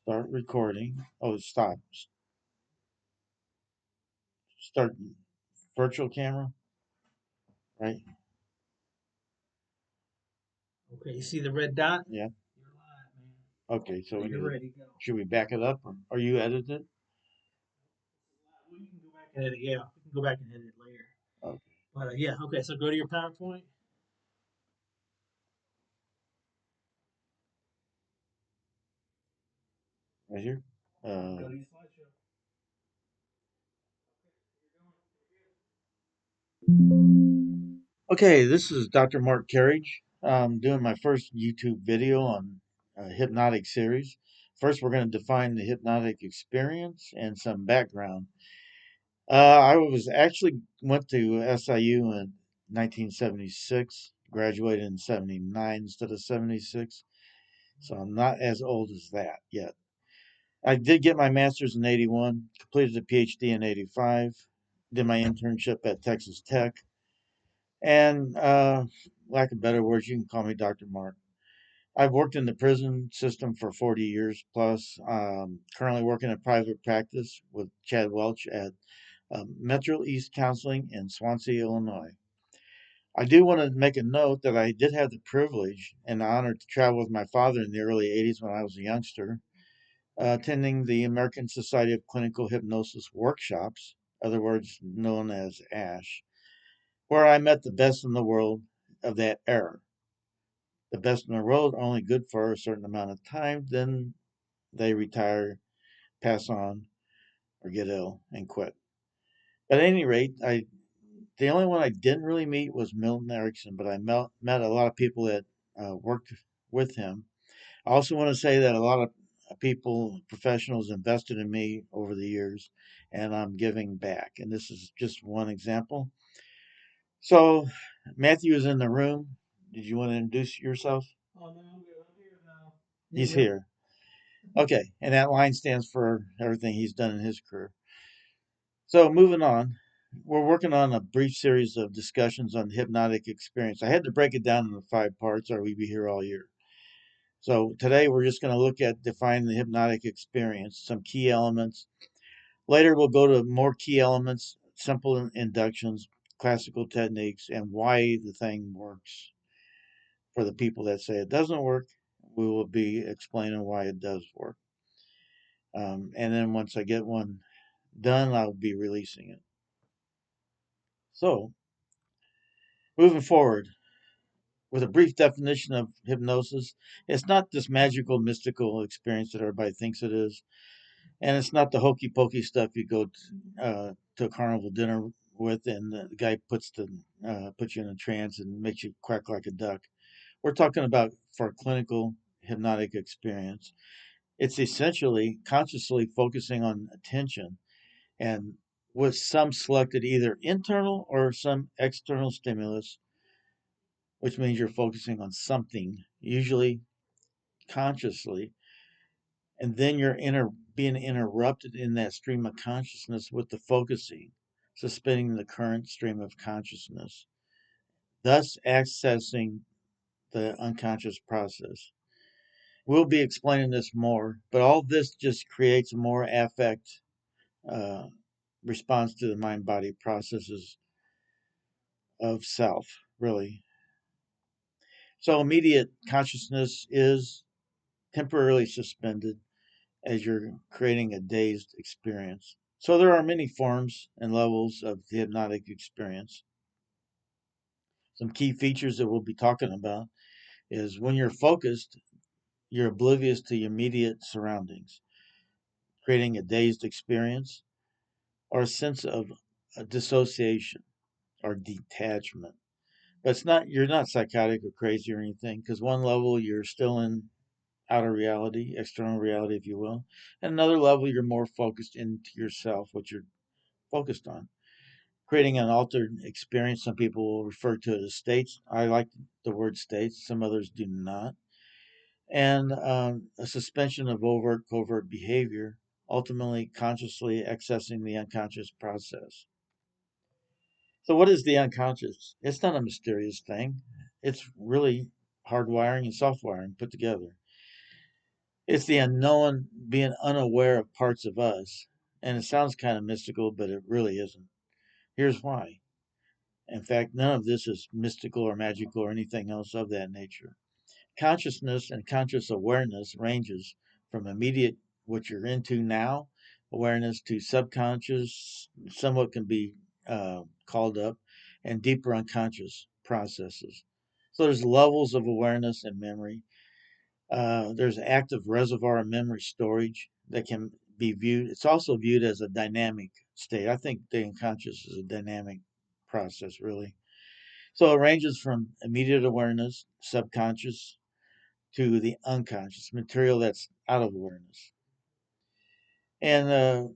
Start recording. Oh, stop. Start virtual camera, right? Okay, you see the red dot? Yeah. You're live, man. Okay, so So you're ready to go. should we back it up or are you edited? Well, you can go back and edit. Yeah, we can go back and edit it later. Okay, But yeah, okay. So go to your PowerPoint. right here. Go to your slideshow. Okay, this is Dr. Mark Carriage. I'm doing my first YouTube video on hypnotic series. First, we're going to define the hypnotic experience and some background. I was actually went to SIU in 1976, graduated in 79 instead of 76, so I'm not as old as that yet. I did get my master's in 81, completed a PhD in 85, did my internship at Texas Tech, and lack of better words, you can call me Dr. Mark. I've worked in the prison system for 40 years plus. Currently working in private practice with Chad Welch at Metro East Counseling in Swansea, Illinois. I do want to make a note that I did have the privilege and the honor to travel with my father in the early 80s when I was a youngster, attending the American Society of Clinical Hypnosis workshops, other words known as ASH, where I met the best in the world of that era. The best in the world are only good for a certain amount of time, then they retire, pass on, or get ill and quit. At any rate, the only one I didn't really meet was Milton Erickson, but I met a lot of people that worked with him. I also want to say that a lot of people, professionals, invested in me over the years, and I'm giving back. And this is just one example. So, Matthew is in the room. Did you want to introduce yourself? Oh no, I'm good. I'm here now. You He's good? here. Okay, and that line stands for everything he's done in his career. So, moving on, we're working on a brief series of discussions on hypnotic experience. I had to break it down into 5 parts, or we'd be here all year. So, today we're just going to look at defining the hypnotic experience, some key elements. Later, we'll go to more key elements, simple inductions, classical techniques, and why the thing works. For the people that say it doesn't work, we will be explaining why it does work. And then once I get one done, I'll be releasing it. So, moving forward, with a brief definition of hypnosis, it's not this magical, mystical experience that everybody thinks it is. And it's not the hokey pokey stuff you go to a carnival dinner with, and the guy puts you in a trance and makes you quack like a duck. We're talking about for a clinical hypnotic experience. It's essentially consciously focusing on attention and with some selected either internal or some external stimulus, which means you're focusing on something, usually consciously, and then being interrupted in that stream of consciousness with the focusing, suspending the current stream of consciousness, thus accessing the unconscious process. We'll be explaining this more, but all this just creates a more affect uh, response to the mind body processes of self, really. So immediate consciousness is temporarily suspended as you're creating a dazed experience. So there are many forms and levels of the hypnotic experience. Some key features that we'll be talking about is when you're focused, you're oblivious to your immediate surroundings, creating a dazed experience or a sense of dissociation or detachment. But you're not psychotic or crazy or anything, because one level you're still in outer reality, external reality, if you will. And another level you're more focused into yourself, what you're focused on. Creating an altered experience, some people will refer to it as states. I like the word states, some others do not. And a suspension of overt, covert behavior, ultimately consciously accessing the unconscious process. So, what is the unconscious? It's not a mysterious thing. It's really hardwiring and soft wiring put together. It's the unknown, being unaware of parts of us. And it sounds kind of mystical, but it really isn't. Here's why. In fact, none of this is mystical or magical or anything else of that nature. Consciousness and conscious awareness ranges from immediate, what you're into now, awareness, to subconscious, somewhat can be called up, and deeper unconscious processes. So there's levels of awareness and memory. There's active reservoir of memory storage that can be viewed. It's also viewed as a dynamic state. I think the unconscious is a dynamic process, really. So it ranges from immediate awareness, subconscious, to the unconscious material that's out of awareness. And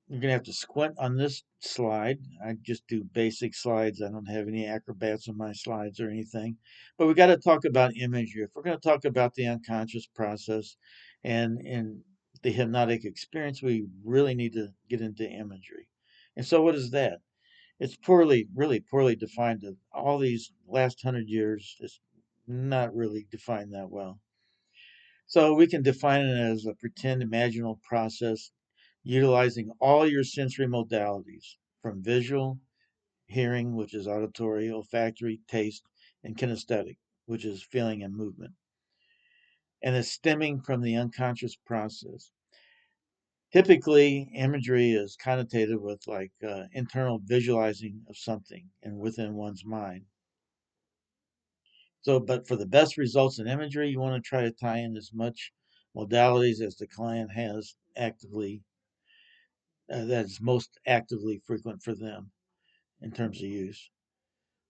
you're going to have to squint on this slide. I just do basic slides. I don't have any acrobats on my slides or anything. But we got to talk about imagery. If we're going to talk about the unconscious process and in the hypnotic experience, we really need to get into imagery. And so, what is that? It's poorly, really poorly defined. All these last 100 years, it's not really defined that well. So we can define it as a pretend imaginal process utilizing all your sensory modalities from visual, hearing, which is auditory, olfactory, taste, and kinesthetic, which is feeling and movement. And it's stemming from the unconscious process. Typically, imagery is connotated with like internal visualizing of something and within one's mind. So, but for the best results in imagery, you want to try to tie in as much modalities as the client has actively, that is most actively frequent for them in terms of use.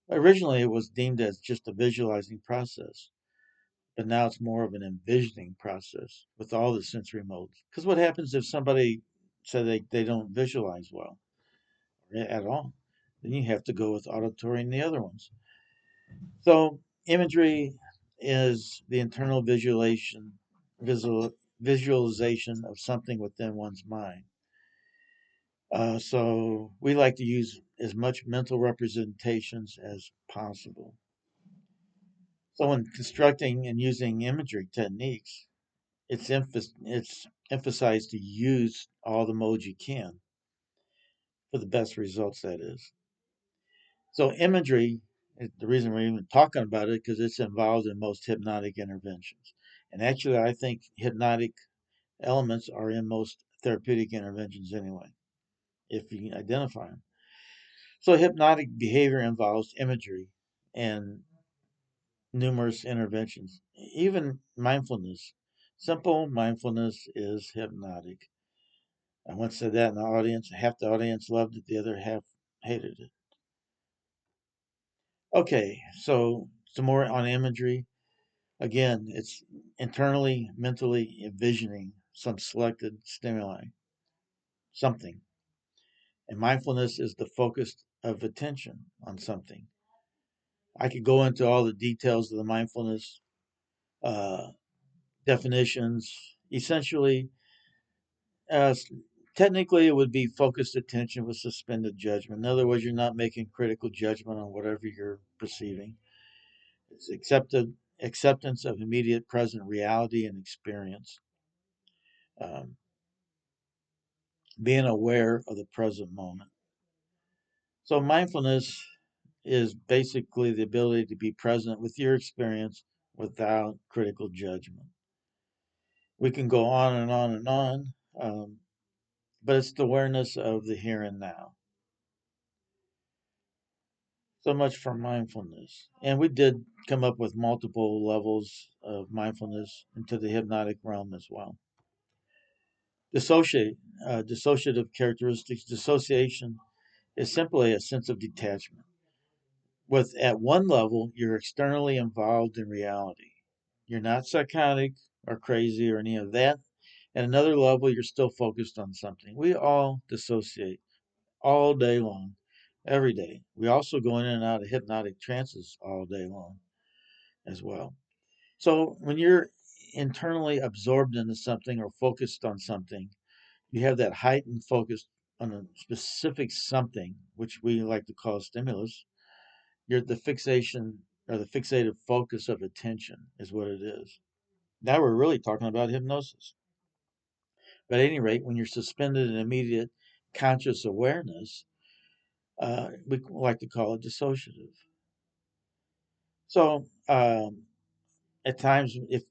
Originally, it was deemed as just a visualizing process, but now it's more of an envisioning process with all the sensory modes. Because what happens if somebody said they don't visualize well at all? Then you have to go with auditory and the other ones. So imagery is the internal visualization of something within one's mind. So we like to use as much mental representations as possible. So when constructing and using imagery techniques, it's emphasized to use all the modes you can for the best results. That is. So imagery, the reason we're even talking about it, because it's involved in most hypnotic interventions. And actually, I think hypnotic elements are in most therapeutic interventions anyway, if you can identify them. So hypnotic behavior involves imagery and numerous interventions, even mindfulness. Simple mindfulness is hypnotic. I once said that in the audience. Half the audience loved it, the other half hated it. Okay, so some more on imagery. Again, it's internally, mentally envisioning some selected stimuli, something. And mindfulness is the focus of attention on something. I could go into all the details of the mindfulness uh, definitions. Essentially, uh, technically, it would be focused attention with suspended judgment. In other words, you're not making critical judgment on whatever you're perceiving. It's acceptance of immediate present reality and experience. Um, being aware of the present moment. So, mindfulness is basically the ability to be present with your experience without critical judgment. We can go on and on and on, but it's the awareness of the here and now. So much for mindfulness. And we did come up with multiple levels of mindfulness into the hypnotic realm as well. Dissociate, dissociative characteristics. Dissociation is simply a sense of detachment. With at one level, you're externally involved in reality. You're not psychotic or crazy or any of that. At another level, you're still focused on something. We all dissociate all day long, every day. We also go in and out of hypnotic trances all day long as well. So when you're internally absorbed into something or focused on something, you have that heightened focus on a specific something, which we like to call stimulus. You're the fixation or the fixated focus of attention is what it is. Now we're really talking about hypnosis. But at any rate, when you're suspended in immediate conscious awareness, we like to call it dissociative. So at times, if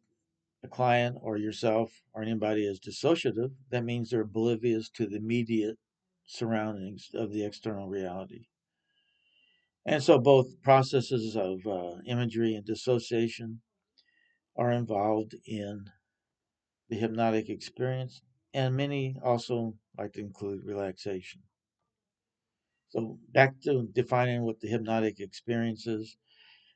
a client or yourself or anybody is dissociative, that means they're oblivious to the immediate surroundings of the external reality. And so both processes of imagery and dissociation are involved in the hypnotic experience, and many also like to include relaxation. So, back to defining what the hypnotic experience is,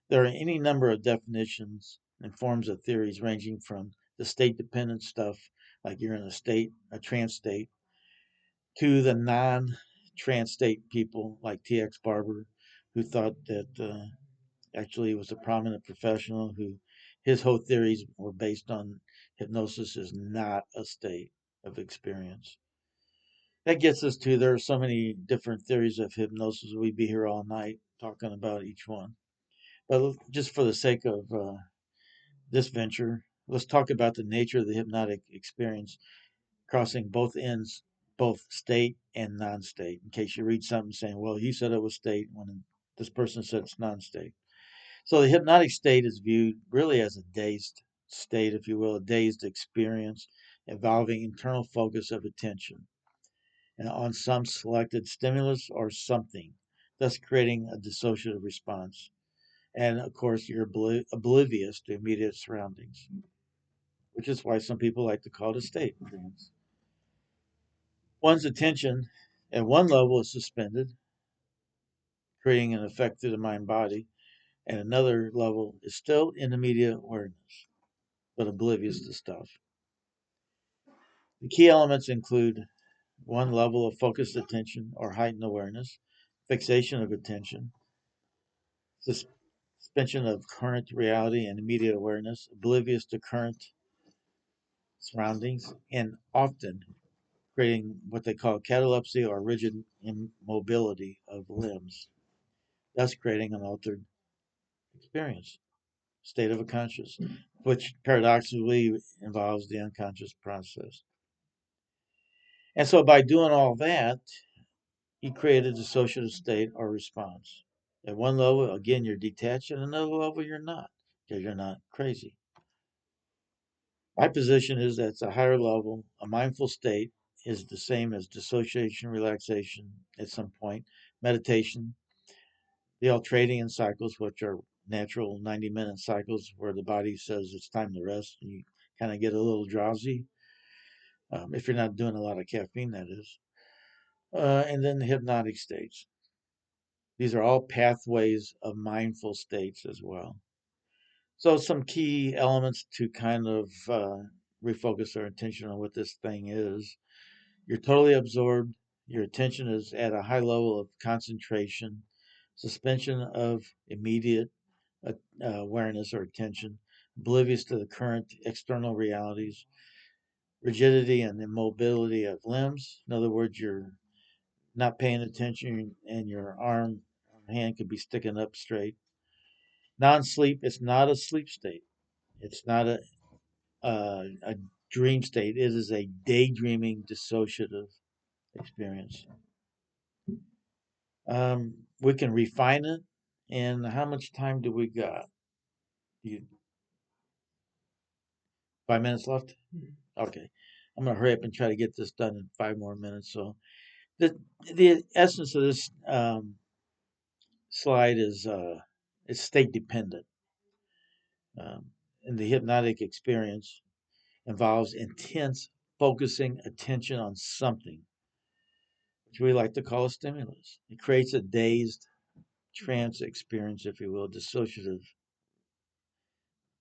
there are any number of definitions and forms of theories ranging from the state dependent stuff, like you're in a trance state, to the non trance state people like T.X. Barber, who thought that actually he was a prominent professional who his whole theories were based on hypnosis is not a state of experience. That gets us to there are so many different theories of hypnosis. We'd be here all night talking about each one. But just for the sake of this venture, let's talk about the nature of the hypnotic experience crossing both ends, both state and non state, in case you read something saying, well, he said it was state when this person said it's non state. So the hypnotic state is viewed really as a dazed state, if you will, a dazed experience involving internal focus of attention and on some selected stimulus or something, thus creating a dissociative response. And of course, you're oblivious to immediate surroundings, which is why some people like to call it a state trance. One's attention at one level is suspended, creating an effect through the mind body, and another level is still in immediate awareness, but oblivious to stuff. The key elements include one level of focused attention or heightened awareness, fixation of attention, suspension of current reality and immediate awareness, oblivious to current surroundings, and often creating what they call catalepsy or rigid immobility of limbs, thus creating an altered experience, state of a conscious, which paradoxically involves the unconscious process. And so by doing all that, he created a dissociative state or response. At one level, again, you're detached. At another level, you're not, because you're not crazy. My position is that it's a higher level. A mindful state is the same as dissociation, relaxation at some point, meditation, the ultradian cycles, which are natural 90-minute cycles where the body says it's time to rest and you kind of get a little drowsy, if you're not doing a lot of caffeine, that is. And then the hypnotic states. These are all pathways of mindful states as well. So, some key elements to kind of refocus our attention on what this thing is. You're totally absorbed. Your attention is at a high level of concentration, suspension of immediate awareness or attention, oblivious to the current external realities, rigidity and immobility of limbs. In other words, you're not paying attention and your arm or hand could be sticking up straight. Non sleep is not a sleep state. It's not a dream state. It is a daydreaming dissociative experience. We can refine it. And how much time do we got? You 5 minutes left? Okay. I'm gonna hurry up and try to get this done in 5 more minutes. So the essence of this slide is it's state dependent. And the hypnotic experience involves intense focusing attention on something, which we like to call a stimulus. It creates a dazed trance experience, if you will, dissociative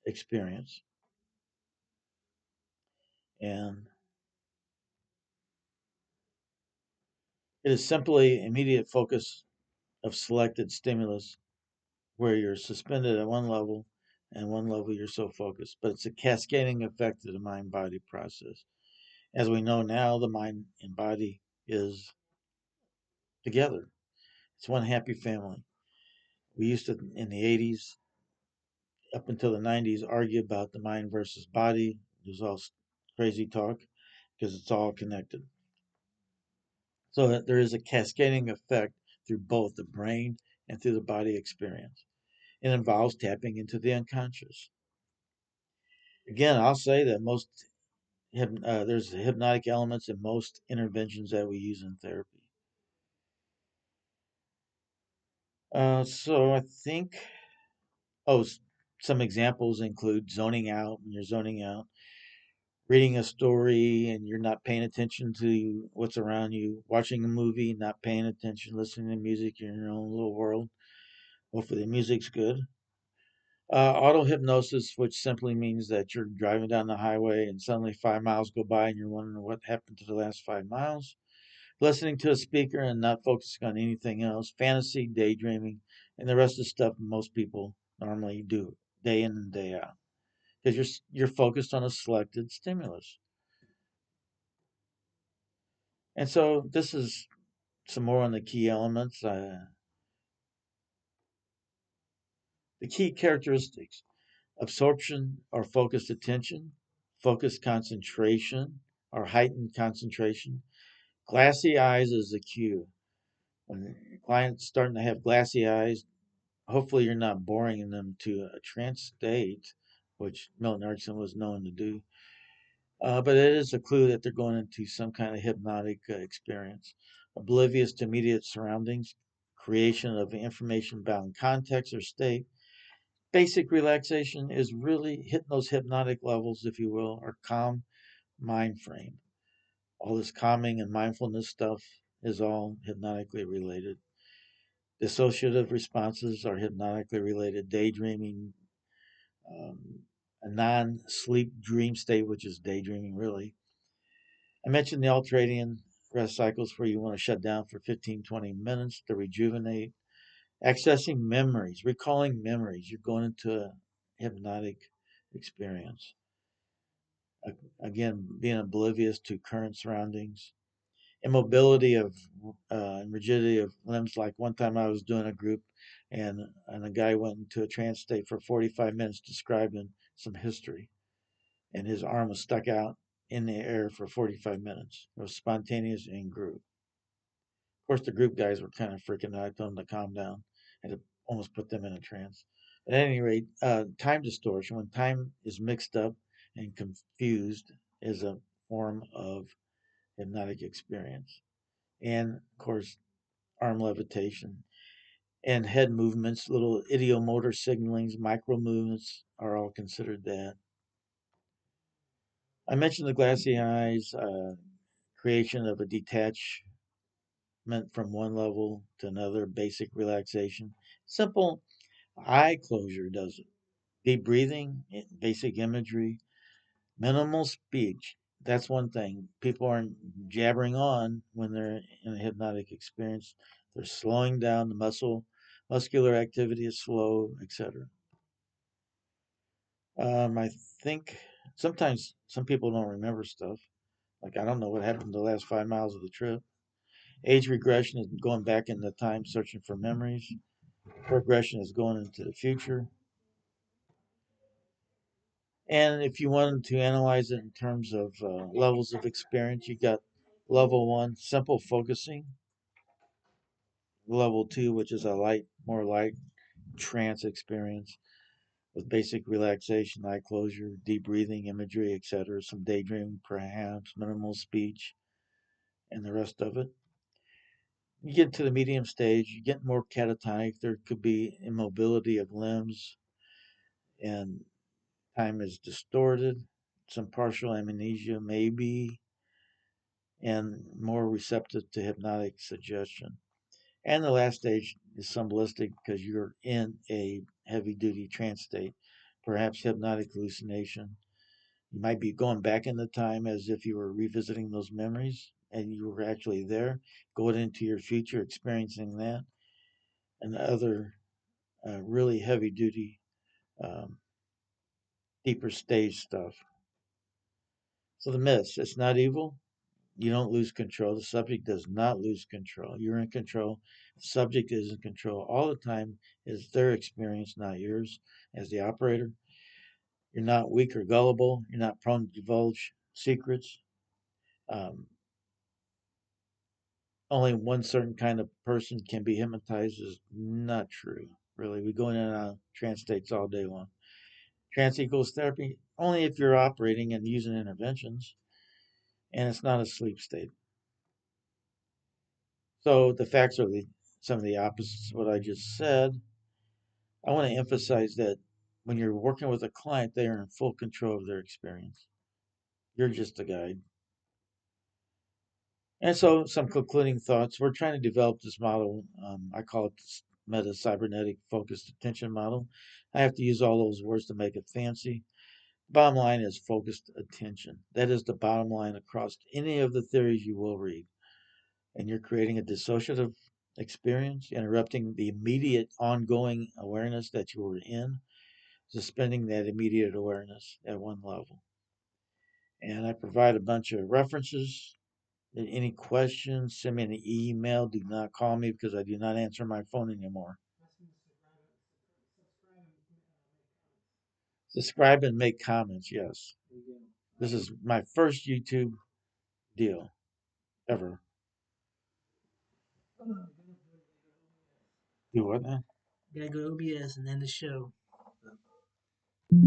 experience. And it is simply immediate focus of selected stimulus where you're suspended at one level and one level you're so focused. But it's a cascading effect of the mind body process. As we know now, the mind and body is together. It's one happy family. We used to, in the 80s, up until the 90s, argue about the mind versus body. It was all crazy talk because it's all connected. So there is a cascading effect through both the brain and through the body experience. It involves tapping into the unconscious. Again, I'll say that there's hypnotic elements in most interventions that we use in therapy. So I think, oh, some examples include zoning out when you're zoning out, reading a story and you're not paying attention to what's around you, watching a movie, not paying attention, listening to music, you're in your own little world. Hopefully the music's good. Auto hypnosis, which simply means that you're driving down the highway and suddenly 5 miles go by and you're wondering what happened to the last 5 miles. Listening to a speaker and not focusing on anything else. Fantasy, daydreaming, and the rest of the stuff most people normally do day in and day out because you're focused on a selected stimulus. And so this is some more on the key elements. The key characteristics: absorption or focused attention, focused concentration or heightened concentration. Glassy eyes is the cue. When the client's starting to have glassy eyes, hopefully you're not boring them to a trance state, which Milton Erickson was known to do. But it is a clue that they're going into some kind of hypnotic experience. Oblivious to immediate surroundings, creation of information bound context or state. Basic relaxation is really hitting those hypnotic levels, if you will, or calm mind frame. All this calming and mindfulness stuff is all hypnotically related. Dissociative responses are hypnotically related. Daydreaming, a non sleep dream state, which is daydreaming, really. I mentioned the ultradian rest cycles where you want to shut down for 15, 20 minutes to rejuvenate. Accessing memories, recalling memories. You're going into a hypnotic experience. Again, being oblivious to current surroundings. Immobility of and rigidity of limbs. Like one time I was doing a group and a guy went into a trance state for 45 minutes describing some history and his arm was stuck out in the air for 45 minutes. It was spontaneous and group. Of course, the group guys were kind of freaking out. I told them to calm down and to almost put them in a trance. At any rate, time distortion, when time is mixed up and confused, is a form of hypnotic experience. And of course, arm levitation and head movements, little ideomotor signalings, micro movements are all considered that. I mentioned the glassy eyes, creation of a detachment from one level to another, basic relaxation. Simple eye closure does it. Deep breathing, basic imagery, minimal speech. That's one thing. People aren't jabbering on when they're in a hypnotic experience. They're slowing down. The muscular activity is slow, etc. I think sometimes some people don't remember stuff. Like I don't know what happened the last 5 miles of the trip. Age regression is going back into time, searching for memories. Progression is going into the future. And if you wanted to analyze it in terms of levels of experience, you got level one, simple focusing. Level two, which is a more light trance experience with basic relaxation, eye closure, deep breathing, imagery, etc. Some daydreaming, perhaps, minimal speech, and the rest of it. You get to the medium stage, you get more catatonic. There could be immobility of limbs, and time is distorted. Some partial amnesia, maybe, and more receptive to hypnotic suggestion. And the last stage is symbolistic because you're in a heavy duty trance state, perhaps hypnotic hallucination. You might be going back in the time as if you were revisiting those memories and you were actually there, going into your future, experiencing that, and other really heavy duty, um, deeper stage stuff. So the myths, it's not evil. You don't lose control. The subject does not lose control. You're in control. The subject is in control all the time. Is their experience, not yours, as the operator. You're not weak or gullible. You're not prone to divulge secrets. Um, Only one certain kind of person can be hypnotized is not true. Really, we go in and out of trance states all day long. Trance equals therapy only if you're operating and using interventions, and it's not a sleep state. So the facts are some of the opposites of what I just said. I want to emphasize that when you're working with a client, they are in full control of their experience. You're just a guide. And so, some concluding thoughts. We're trying to develop this model. I call it the meta cybernetic focused attention model. I have to use all those words to make it fancy. Bottom line is focused attention. That is the bottom line across any of the theories you will read. And you're creating a dissociative experience, interrupting the immediate ongoing awareness that you were in, suspending that immediate awareness at one level. And I provide a bunch of references. Any questions, send me an email. Do not call me because I do not answer my phone anymore. Subscribe and make comments, yes. This is my first YouTube deal ever. Do what now? Gotta go to OBS and end the show. All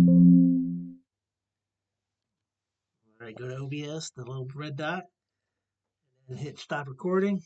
right, go to OBS, the little red dot, and hit stop recording.